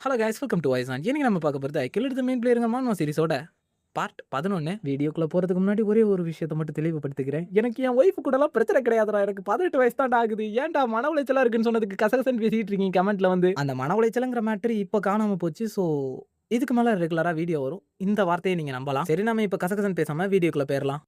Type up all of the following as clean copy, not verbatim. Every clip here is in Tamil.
Hello guys, welcome to voice on. இன்னைக்கு நம்ம பார்க்க போகிறது கில்லர் தி மெயின் பிளேயருங்க மான்வா சீரிஸோட பார்ட் 11. வீடியோக்குள்ள போகிறதுக்கு முன்னாடி ஒரே ஒரு விஷயத்தை மட்டும் தெளிவுபடுத்திக்கிறேன். எனக்கு என் ஒய்ஃபு கூடலாம் பிரச்சனை கிடையாதுடா. எனக்கு 18 வயசு தான் ஆகுது. ஏன்டா மன உளைச்சலாக இருக்குன்னு சொன்னதுக்கு கசகசன்னு பேசிட்டு இருக்கீங்க கமெண்ட்ல வந்து. அந்த மன உளைச்சலுங்கிற மேட்ரு இப்போ காணாமல் போச்சு. ஸோ இதுக்கு மேலே ரெகுலராக வீடியோ வரும். இந்த வார்த்தையை நீங்கள் நம்பலாம். சரி, நம்ம இப்போ கசகசன் பேசாமல் வீடியோக்குள்ள போயிடலாம்.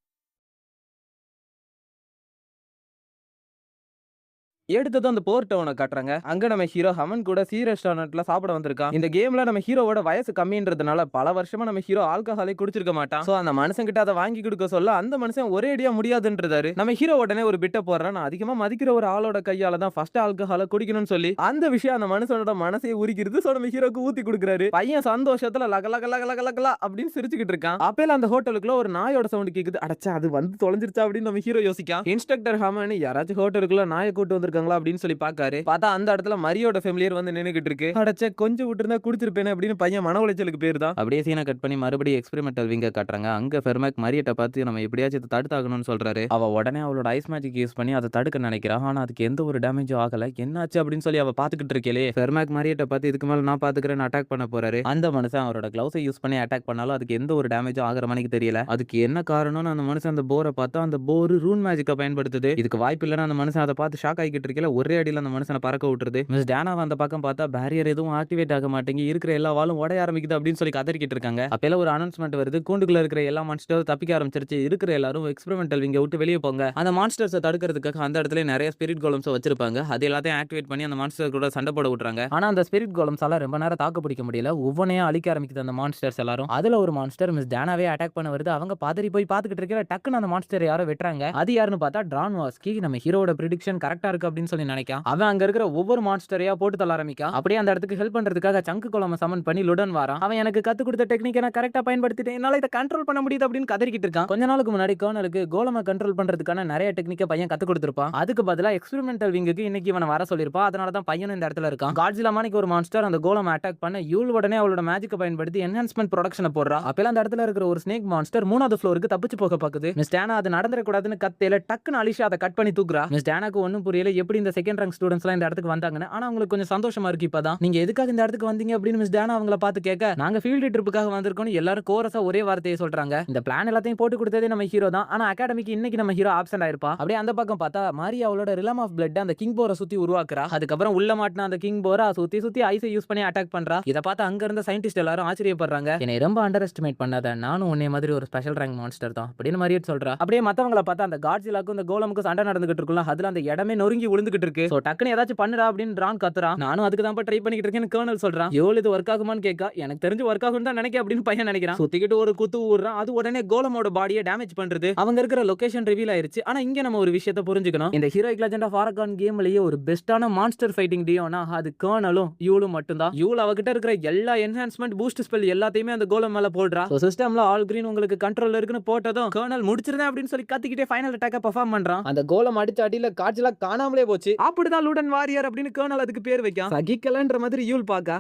எடுத்ததும் அந்த போர் டவுனை காட்டுறாங்க. அங்க நம்ம ஹீரோ ஹமன் கூட சி ரெஸ்டாரண்ட்ல சாப்பிட வந்திருக்கான். இந்த கேம்ல நம்ம ஹீரோவோட வயசு கம்மின்றதுனால பல வருஷமா நம்ம ஹீரோ ஆல்கஹாலை குடிச்சிருக்க மாட்டான். சோ அந்த மனுஷன் கிட்ட அதை வாங்கி கொடுக்க சொல்ல அந்த மனுஷன் ஒரே அடியா முடியாதுன்றாரு. நம்ம ஹீரோ உடனே ஒரு பிட்ட போடுறான். நான் அதிகமா மதிக்கிற ஒரு ஆளோட கையால தான் ஃபர்ஸ்ட் ஆல்கஹாலை குடிக்கணும்னு சொல்லி அந்த விஷயம் அந்த மனுஷனோட மனசையே உரிக்கிறது. சோ நம்ம ஹீரோக்கு ஊத்தி கொடுக்குறாரு. பையன் சந்தோஷத்துல லக லக லக லக லகலா அப்படின்னு சிரிச்சுக்கிட்டு இருக்கான். அப்பேல அந்த ஹோட்டலுக்குள்ள ஒரு நாயோட சவுண்ட் கேக்குது. அடச்சா, அது வந்து தொலைஞ்சிருச்சா அப்படின்னு நம்ம ஹீரோ யோசிக்கான். இன்ஸ்ட்ரக்டர் ஹமன் யாராச்சும் ஹோட்டலுக்குள்ள நாயை கூட்டு வந்து அப்படின்னு சொல்லி பாக்காரு. பார்த்தா அந்த இடத்துல மரியோட ஃபேமிலியர் வந்து நின்னுகிட்டு இருக்கு. அடச்சே, கொஞ்சம் விட்டுருந்தா குடிச்சிருப்பேன் அப்படின்னு பையன் மன உளைச்சலுக்கு பேர் தான். அப்படியே சீனை கட் பண்ணி மறுபடியும் எக்ஸ்பெரிமெண்டல் விங்க காட்டுறாங்க. அங்க ஃபெர்மேக் மரியட்ட பார்த்து நம்ம எப்படியாச்சும் இதை தடுத்தாகணும்னு சொல்றாரு. அவ உடனே அவளோட ஐஸ் மேஜிக் யூஸ் பண்ணி அதை தடுக்க நினைக்கிறா. ஆனா அதுக்கு எந்த ஒரு டேமேஜும் ஆகல. என்னாச்சு அப்படின்னு சொல்லி அவ பாத்துக்கிட்டு இருக்கே. ஃபெர்மேக் மரியட்ட பார்த்து இதுக்கு மேல நான் பாத்துக்கிறேன் அட்டாக் பண்ண போறாரு. அந்த மனுஷன் அவரோட கிளவுஸை யூஸ் பண்ணி அட்டாக் பண்ணாலும் அதுக்கு எந்த ஒரு டேமேஜும் ஆகிற மாதிரி தெரியல. அதுக்கு என்ன காரணம்னு அந்த மனுஷன் அந்த போரை பார்த்தா அந்த போர் ரூன் மேஜிக்கை பயன்படுத்துது. இதுக்கு வாய்ப்பு இல்லைன்னு அந்த மனுஷன் அதை பார்த்து ஷாக் ஆகிட்டு இருக்கல. ஒரே அடியில் அந்த மனுஷனை பறக்க விட்டுருது. மிஸ் டேனா அந்த பக்கம் பார்த்தா பேரியர் எதுவும் ஆக்டிவேட் ஆக மாட்டேங்க, இருக்கிற எல்லா வாளும் உடைய ஆரம்பிக்குது அப்படின்னு சொல்லி கதறிக்கிட்டு இருக்காங்க. அப்பெல்லாம் ஒரு அனௌன்ஸ்மெண்ட் வருது. கூண்டுக்குள்ள இருக்கிற எல்லா மான்ஸ்டரும் தப்பிக்க ஆரம்பிச்சிருச்சு. இருக்கிற எல்லாரும் எக்ஸ்பெரிமெண்டல் விங்க விட்டு வெளியே போங்க. அந்த மான்ஸ்டர்ஸை தடுக்கிறதுக்காக அந்த இடத்துல நிறைய ஸ்பிரிட் கோலம்ஸ் வச்சிருப்பாங்க. அது எல்லாத்தையும் ஆக்டிவேட் பண்ணி அந்த மான்ஸ்டர் கூட சண்டை போட விட்டுறாங்க. ஆனா அந்த ஸ்பிரிட் கோலம்ஸ் எல்லாம் ரொம்ப நேரம் தாக்கு பிடிக்க முடியல. ஒவ்வொன்றையும் அழிக்க ஆரம்பிக்குது அந்த மான்ஸ்டர்ஸ் எல்லாரும். அதுல ஒரு மான்ஸ்டர் மிஸ் டேனாவே அட்டாக் பண்ண வருது. அவங்க பாதிரி போய் பாத்துக்கிட்டு இருக்கிற டக்குன்னு அந்த மான்ஸ்டர் யாரோ வெட்டுறாங்க. அது யாருன்னு பார்த்தா ட்ரான் வாஸ்கி. நம்ம ஹீரோட ப்ரிடிக்ஷன் கரெக்டா இருக்கு அப்படின்னு சொல்லி நினைக்கான். அவன் அங்க இருக்கிற ஒவ்வொரு மான்ஸ்டரையா போட்டு தள்ள ஆரம்பிக்கா. அப்படியே அந்த இடத்துக்கு ஹெல்ப் பண்றதுக்காக சங்கு கோலம சமன் பண்ணி லுடன் வாரான். அவன் எனக்கு கத்து கொடுத்த டெக்னிக்கை நான் கரெக்டா பயன்படுத்திட்டேன், என்னால இதை கண்ட்ரோல் பண்ண முடியுது அப்படின்னு கதறிக்கிட்டு இருக்கான். கொஞ்ச நாளுக்கு முன்னாடி கர்னலுக்கு கோலம கண்ட்ரோல் பண்றதுக்கான நிறைய டெக்னிக்கை பையன் கத்து கொடுத்திருப்பான். அதுக்கு பதிலா எக்ஸ்பெரிமெண்டல் விங்குக்கு இன்னைக்கு இவனை வர சொல்லிருப்பா. அதனால தான் பையன் இந்த இடத்துல இருக்கான். காட்ஜிலா மானிக்கு ஒரு மான்ஸ்டர் அந்த கோலம அட்டாக் பண்ண யூல் உடனே அவளோட மேஜிக்கை பயன்படுத்தி என்ஹான்ஸ்மென்ட் ப்ரொடக்ஷனை போடுறா. அப்பெல்லாம் அந்த இடத்துல இருக்கிற ஒரு ஸ்னேக் மான்ஸ்டர் 3வது ஃப்ளோருக்கு தப்பிச்சு போக பாக்குது. மிஸ் டேனா அது நடந்துடக்கூடாதுன்னு கத்தையில டக்குன்னு அலிஷா அதை கட் பண்ணி தூக்குறா. மிஸ் டேனாக்கு ஒன்னும் புரியல எப்படி இந்த செகண்ட் ரேங்க் ஸ்டூடெண்ட்ஸ் எல்லாம் இந்த இடத்துக்கு வந்தாங்கன்னு. ஆனா அவங்களுக்கு கொஞ்சம் சந்தோஷமா இருக்கு. இப்பதான் நீங்க எதுக்காக இந்த இடத்துக்கு வந்தீங்க அப்படின்னு மிஸ் டேனா அவங்கள பார்த்து கேட்க, நாங்க ஃபீல்டு ட்ரிப்புக்காக வந்திருக்கோம் எல்லாரும் கோரஸா ஒரே வார்த்தையை சொல்றாங்க. இந்த பிளான் எல்லாத்தையும் போட்டு கொடுத்ததே நம்ம ஹீரோ தான். ஆனா அகாடமிக்கு இன்னைக்கு நம்ம ஹீரோ ஆப்சென்ட் ஆயிருப்பா. அப்படியே அந்த பக்கம் பார்த்தா மாரியா அவளோட ரிலம் ஆஃப் பிளட் அந்த கிங் போரை சுத்தி உருவாக்குறா. அதுக்கப்புறம் உள்ள மாட்டின அந்த கிங் போரை சுத்தி சுத்தி ஐஸை யூஸ் பண்ணி அட்டாக் பண்றா. இதை பார்த்து அங்க இருந்த சயின்டிஸ்ட் எல்லாரும் ஆச்சரியப்படுறாங்க. என்னை ரொம்ப அண்டர் எஸ்டிமேட் பண்ணாத, நானும் உன்னை மாதிரி ஒரு ஸ்பெஷல் ரேங்க் மான்ஸ்டர் தான் அப்படின்னு மரியட் சொல்றா. அப்படியே மத்தவங்கள பார்த்தா அந்த காட்ஜிலாக்கும் இந்த கோலமுக்கும் சண்டை நடந்துகிட்டு இருக்குல்ல, அதுல அந்த இடமே நொறுங்கி விழுந்துகிட்டு இருக்கு. சோ டக்குன்னு ஏதாச்சும் பண்ணுடா அப்படின்னு ட்ரான் கத்துறான். நானும் அதுக்கு தான் ட்ரை பண்ணிட்டு இருக்கேன்னு கர்னல் சொல்றான். எவ்வளவு இது ஒர்க் ஆகுமான்னு கேட்கா. எனக்கு தெரிஞ்சு ஒர்க் ஆகும் தான் நினைக்க அப்படின்னு பையன் நினைக்கிறான். சுத்திக்கிட்டு ஒரு குத்து ஊடுறான். அது உடனே கோலமோட பாடியை டேமேஜ் பண்றது. அவங்க இருக்கிற லொகேஷன் ரிவீல் ஆயிருச்சு. ஆனா இங்க நம்ம ஒரு விஷயத்தை புரிஞ்சுக்கணும். இந்த ஹீரோயிக் லெஜெண்ட் ஆஃப் ஆரகான் கேம்லயே ஒரு பெஸ்டான மான்ஸ்டர் ஃபைட்டிங் டியோனா அது கர்னலும் யூலும் மட்டும்தான். யூல் அவகிட்ட இருக்கிற எல்லா என்ஹான்ஸ்மெண்ட் பூஸ்ட் ஸ்பெல் எல்லாத்தையுமே அந்த கோலம் மேல போடுறா. சோ சிஸ்டம்ல ஆல் கிரீன் உங்களுக்கு கண்ட்ரோல்ல இருக்குன்னு போட்டதும் கர்னல் முடிச்சிருந்தேன் அப்படின்னு சொல்லி கத்திக்கிட்டே ஃபைனல் அட்டாக்க பெர்ஃபார்ம் பண்றான். அந்த கோலம் அடிச்ச அடியில காட்ஜிலா காணாமலே போச்சு. அப்படிதான் லுடன் வாரியர் அப்படின்னு கர்னல் அதுக்கு பேர் வைக்கான். சகிக்கலன்ற மாதிரி யூல் பாக்கா.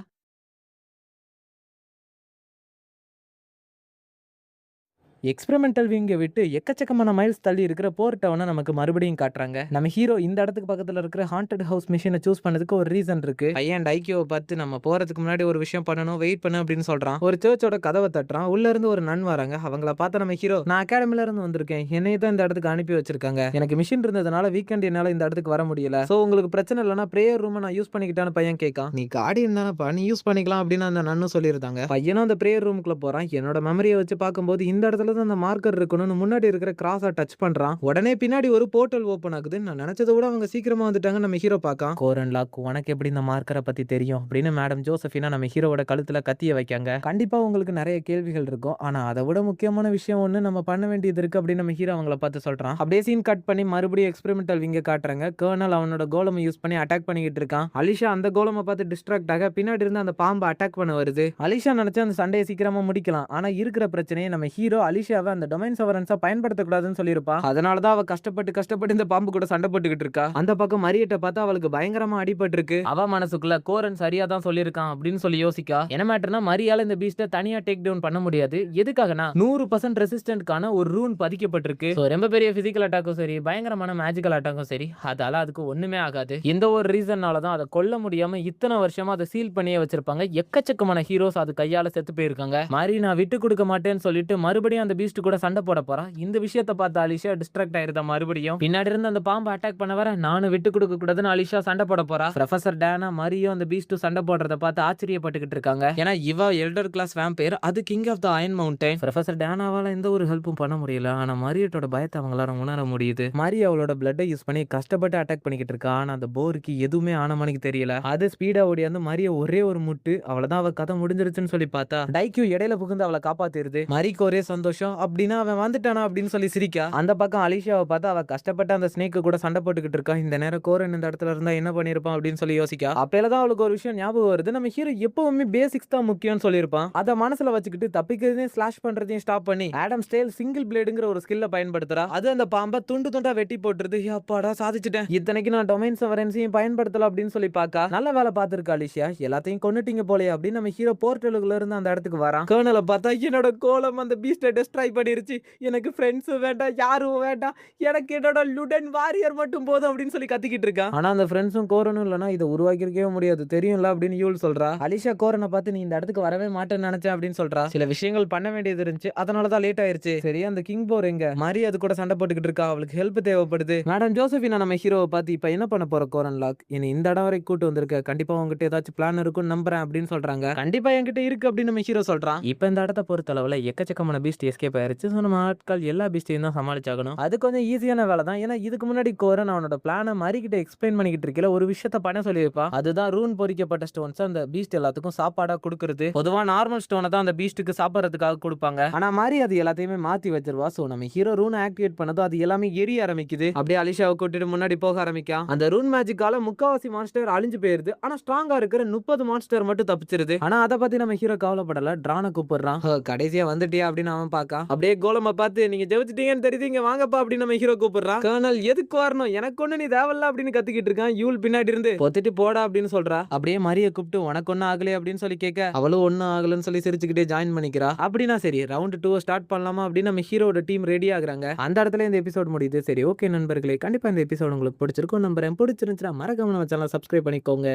எக்ஸ்பெரிமெண்டல் விங்கை விட்டு எக்கச்சக்கமான மைல்ஸ் தள்ளி இருக்கிற போர் டவுனை நமக்கு மறுபடியும் காட்டுறாங்க. நம்ம ஹீரோ இந்த இடத்துக்கு பக்கத்துல இருக்கிற ஹாண்டட் ஹவுஸ் மிஷினை சூஸ் பண்ணதுக்கு ஒரு ரீசன் இருக்கு. பையன் டைக்கியோவை பார்த்து நம்ம போறதுக்கு முன்னாடி ஒரு விஷயம் பண்ணணும், வெயிட் பண்ணு அப்படின்னு சொல்றான். ஒரு சர்ச்சோட கதவை தட்டுறான். உள்ள இருந்து ஒரு நன் வராங்க. அவங்கள பார்த்து நம்ம ஹீரோ, நான் அகாடமில இருந்து வந்திருக்கேன், என்னைய தான் இந்த இடத்துக்கு அனுப்பி வச்சிருக்காங்க, எனக்கு மிஷின் இருந்ததுனால வீக்கெண்ட் என்னால இந்த இடத்துக்கு வர முடியல, சோ உங்களுக்கு பிரச்சனை இல்லைன்னா பிரேயர் ரூம் நான் யூஸ் பண்ணிக்கிட்டான்னு பையன் கேட்கான். நீ கார்டியன் தானப்பா, நீ யூஸ் பண்ணிக்கலாம் அப்படின்னு அந்த நன்னு சொல்லியிருந்தாங்க. பையனும் அந்த பிரேயர் ரூமுக்குள்ள போறான். என்னோட மெமரியை வச்சு பார்க்கும்போது இந்த இடத்துல அந்த மார்க்கர் இருக்கணும்னு முன்னாடி இருக்கிற கிராஸா டச் பண்றான். உடனே பின்னாடி ஒரு போர்ட்டல் ஓபன் ஆகுது. நான் நினைச்சதை விட அவங்க சீக்கிரமா வந்துட்டாங்க. நம்ம ஹீரோ பார்க்கான். கோரன் லாக், உனக்கு எப்படி இந்த மார்க்கரை பத்தி தெரியும் அப்படின்னு மேடம் ஜோசபினா நம்ம ஹீரோவோட கழுத்துல கத்திய வைக்காங்க. கண்டிப்பா உங்களுக்கு நிறைய கேள்விகள் இருக்கும், ஆனா அதை விட முக்கியமான விஷயம் ஒண்ணு நம்ம பண்ண வேண்டியது இருக்கு அப்படின்னு நம்ம ஹீரோ அவங்கள பார்த்து சொல்றான். அப்படியே சீன் கட் பண்ணி மறுபடியும் எக்ஸ்பெரிமெண்டல் விங்க காட்டுறாங்க. கர்னல் அவனோட கோலமை யூஸ் பண்ணி அட்டாக் பண்ணிக்கிட்டு இருக்கான். அலிஷா அந்த கோலமை பார்த்து டிஸ்ட்ராக்ட் ஆக பின்னாடி இருந்து அந்த பாம்பை அட்டாக் பண்ண வருது. அலிஷா நினைச்சா அந்த சண்டையை சீக்கிரமா முடிக்கலாம். ஆனா இருக்கிற பிரச்சனையை நம்ம ஹீரோ அலிஷியாவை அந்த டொமைன் சவரன்ஸா பயன்படுத்தக்கூடாதுன்னு சொல்லியிருப்பா. அதனாலதான் அவ கஷ்டப்பட்டு இந்த பாம்பு கூட சண்டை போட்டுக்கிட்டு இருக்கா. அந்த பக்கம் மரியட்ட பார்த்தா அவளுக்கு பயங்கரமா அடிபட்டு இருக்கு. அவ மனசுக்குள்ள கோரன் சரியா தான் சொல்லியிருக்கான் அப்படின்னு சொல்லி யோசிக்கா. என்ன மேட்டர்னா மரியால இந்த பீஸ்ட தனியா டேக் டவுன் பண்ண முடியாது. எதுக்காகனா 100% ரெசிஸ்டன்ட்கான ஒரு ரூன் பதிக்கப்பட்டிருக்கு. ரொம்ப பெரிய பிசிக்கல் அட்டாக்கும் சரி பயங்கரமான மேஜிக்கல் அட்டாக்கும் சரி அதால அதுக்கு ஒண்ணுமே ஆகாது. இந்த ஒரு ரீசன்னால தான் அதை கொல்ல முடியாம இத்தனை வருஷமா அதை சீல் பண்ணியே வச்சிருப்பாங்க. எக்கச்சக்கமான ஹீரோஸ் அது கையால செத்து போயிருக்காங்க. மாதிரி நான் விட்டு கொடுக்க மாட்டேன்னு சொல்லிட்டு மறுபடியும் அந்த பீஸ்ட் கூட சண்டை போட போறா. இந்த விஷயத்தை பார்த்து அலிஷா டிஸ்ட்ராக்ட் ஆயிருந்தா. மறுபடியும் பின்னாடி இருந்து அந்த பாம்பு அட்டாக் பண்ண வர நானும் விட்டு கொடுக்க கூடாதுன்னு அலிஷா சண்டை போட போறா. ப்ரொஃபசர் டேனா மரியும் அந்த பீஸ்ட் சண்டை போடுறத பார்த்து ஆச்சரியப்பட்டுக்கிட்டு இருக்காங்க. ஏன்னா இவ எல்டர் கிளாஸ் வேம்பயர், அது king of the iron mountain. Professor டேனாவால எந்த ஒரு ஹெல்ப்பும் பண்ண முடியல. ஆனா மரியட்டோட பயத்தை அவங்களால உணர முடியுது. மரி அவளோட பிளட்டை யூஸ் பண்ணி கஷ்டப்பட்டு அட்டாக் பண்ணிக்கிட்டு இருக்கா. ஆனா அந்த போருக்கு எதுவுமே ஆனமணிக்கு தெரியல. அது ஸ்பீடா ஓடியாந்து மரிய ஒரே ஒரு முட்டு, அவ்வளவுதான் அவ கதை முடிஞ்சிருச்சுன்னு சொல்லி பார்த்தா டைக்யூ இடையில புகுந்து அவளை காப்பாத்திருது. மரிக்கு ஒரே சந்தோஷம். அப்படின்னா அவன் வந்துட்டானா அப்படின்னு சொல்லி சிரிக்கா. அந்த பக்கம் அலிஷாவை பார்த்தா அவ கஷ்டப்பட்டு அந்த ஸ்னேக்கு கூட சண்டை போட்டுக்கிட்டு இருக்கா. இந்த நேரம் கோரன் இந்த இடத்துல இருந்தா என்ன பண்ணிருப்பான் அப்படின்னு சொல்லி யோசிக்கா. அப்பதான் அவளுக்கு ஒரு விஷயம் ஞாபகம் வருது. நம்ம ஹீரோ எப்பவுமே பேசிக்ஸ் தான் முக்கியம்னு சொல்லியிருப்பான். அதை மனசுல வச்சுக்கிட்டு தப்பிக்கிறதையும் ஸ்லாஷ் பண்றதையும் ஸ்டாப் பண்ணி ஆடம் ஸ்டைல் சிங்கிள் பிளேடுங்கிற ஒரு ஸ்கில்ல பயன்படுத்துறா. அது அந்த பாம்பை துண்டு துண்டா வெட்டி போட்டுருது. அப்பாடா சாதிச்சுட்டேன், இத்தனைக்கு நான் டொமைன் சவரன்ஸையும் பயன்படுத்தல அப்படின்னு சொல்லி பாக்கா. நல்ல வேலை பார்த்திருக்கா அலிஷியா, எல்லாத்தையும் கொன்னுட்டீங்க போலே அப்படின்னு நம்ம ஹீரோ போர்ட்டலுக்குள்ள இருந்து அந்த இடத்துக்கு வரான். கர்னலை பார்த்தா என்னோட கோலம் அந்த பீஸ்டை டெஸ்ட்ராய் பண்ணிருச்சு, எனக்கு ஃப்ரெண்ட்ஸும் வேண்டாம் யாரும் வேண்டாம், எனக்கு என்னோட லுடன் வாரியர் மட்டும் போதும் அப்படின்னு சொல்லி கத்திக்கிட்டு இருக்கா. ஆனா அந்த ஃப்ரெண்ட்ஸும் கோரனும் இல்லனா இதை உருவாக்கிருக்கவே முடியாது தெரியும்ல அப்படின்னு யூல் சொல்றா. அலிஷா கோரனை பார்த்து நீ இந்த இடத்துக்கு வரவே மாட்டேன்னு நினைச்சேன் அப்படின்னு சொல்றா. சில விஷயங்கள் பண்ண வேண்டியது இருந்துச்சு, அதனாலதான் லேட் ஆயிருச்சு. சரி அந்த கிங் போர் எங்க? மரி அது கூட சண்டை போட்டுக்கிட்டு இருக்கா, அவளுக்கு ஹெல்ப் தேவைப்படுது. மேடம் ஜோசபினா நம்ம ஹீரோவை பார்த்து இப்ப என்ன பண்ண போற கோரன் லாக், என்னை இந்த இடம் வரைக்கும் கூட்டு வந்திருக்க, கண்டிப்பா உங்ககிட்ட ஏதாச்சும் பிளான் இருக்கும்னு நம்புறேன் அப்படின்னு சொல்றாங்க. கண்டிப்பா என்கிட்ட இருக்கு அப்படின்னு நம்ம ஹீரோ சொல்றான். இப்ப இந்த இடத்த பொறுத்த அளவுல எக்கச்சக்கமான பீஸ்ட் எஸ்கேப் ஆயிருச்சு. நம்ம ஆட்கள் எல்லா பீஸ்டையும் தான் சமாளிச்சாகணும். அது கொஞ்சம் ஈஸியான வேலை தான். ஏன்னா இதுக்கு முன்னாடி கோரன் அவனோட பிளானை மரிக்கிட்ட எக்ஸ்பிளைன் பண்ணிக்கிட்டு இருக்கல ஒரு விஷயத்த பண்ண சொல்லியிருப்பா. அதுதான் ரூன் பொறிக்கப்பட்ட ஸ்டோன்ஸ் அந்த பீஸ்ட் எல்லாத்துக்கும் சாப்பாடா கொடுக்கறது. பொதுவா நார்மல் ஸ்டோனை தான் அந்த பீஸ்டுக்கு சாப்பிடறதுக்காக கொடுப்பாங்க. ஆனா மாதிரி அது எல்லாத்தையுமே மாத்தி வச்சிருவா. சோ நம்ம ஹீரோ ரூன் ஆக்டிவேட் பண்ணதும் அது எல்லாமே எரிய ஆரம்பிக்குது. அப்படியே அலிஷாவை கூட்டிட்டு முன்னாடி போக ஆரம்பிக்கா. அந்த ரூன் மேஜிக்கால முக்காவாசி மான்ஸ்டர் அழிஞ்சு போயிருது. ஆனா ஸ்ட்ராங்கா இருக்கிற 30 மான்ஸ்டர் மட்டும் தப்பிச்சிருது. ஆனா அதை பத்தி நம்ம ஹீரோ கவலைப்படல. டிரானை கூப்பிடுறான். கடைசியா வந்துட்டியா அப்படின்னு அவன் பாக்கா. அப்படியே கோலமா பார்த்து நீங்க ஜெயிச்சிட்டீங்கன்னு தெரியுது, இங்க வாங்கப்பா அப்படின்னு நம்ம ஹீரோ கூப்பிடுறான். கர்னல் எதுக்கு வரணும், எனக்கு ஒண்ணு நீ தேவல்ல அப்படின்னு கத்திக்கிட்டு இருக்கான். யூல் பின்னாடி இருந்து பொத்திட்டு போடா அப்படின்னு சொல்றா. அப்படியே மரிய கூப்பிட்டு உனக்கு ஒன்னும் ஆகலையே அப்படின்னு சொல்லி கேட்க அவளும் ஒன்னும் ஆகலன்னு சொல்லி சிரிச்சுக்கிட்டே ஜாயின் பண்ணிக்கிறா. அப்படின்னா சரி ரவுண்ட் 2 ஸ்டார்ட் பண்ணலாமா அப்படின்னு நம்ம ஹீரோட டீம் ரெடி ஆகுறாங்க. அந்த இடத்துல இந்த எபிசோட் முடியுது. சரி ஓகே நண்பர்களே, கண்டிப்பா இந்த எபிசோட் உங்களுக்கு பிடிச்சிருக்கும் நம்புறேன். பிடிச்சிருந்துச்சுன்னா மறக்காம நம்ம சேனலை சப்ஸ்கிரைப் பண்ணிக்கோங்க.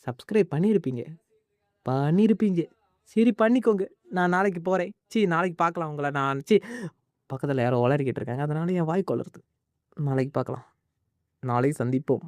சப்ஸ்கிரைப் பண்ணிருப்பீங்க சரி பண்ணிக்கோங்க. நான் நாளைக்கு போறேன். நாளைக்கு பார்க்கலாம் உங்களை. நான் பக்கத்தில் யாரோ உளறிக்கிட்டு இருக்காங்க, அதனால என் வாய் கொளருது. நாளைக்கு பார்க்கலாம். நாளை சந்திப்போம்.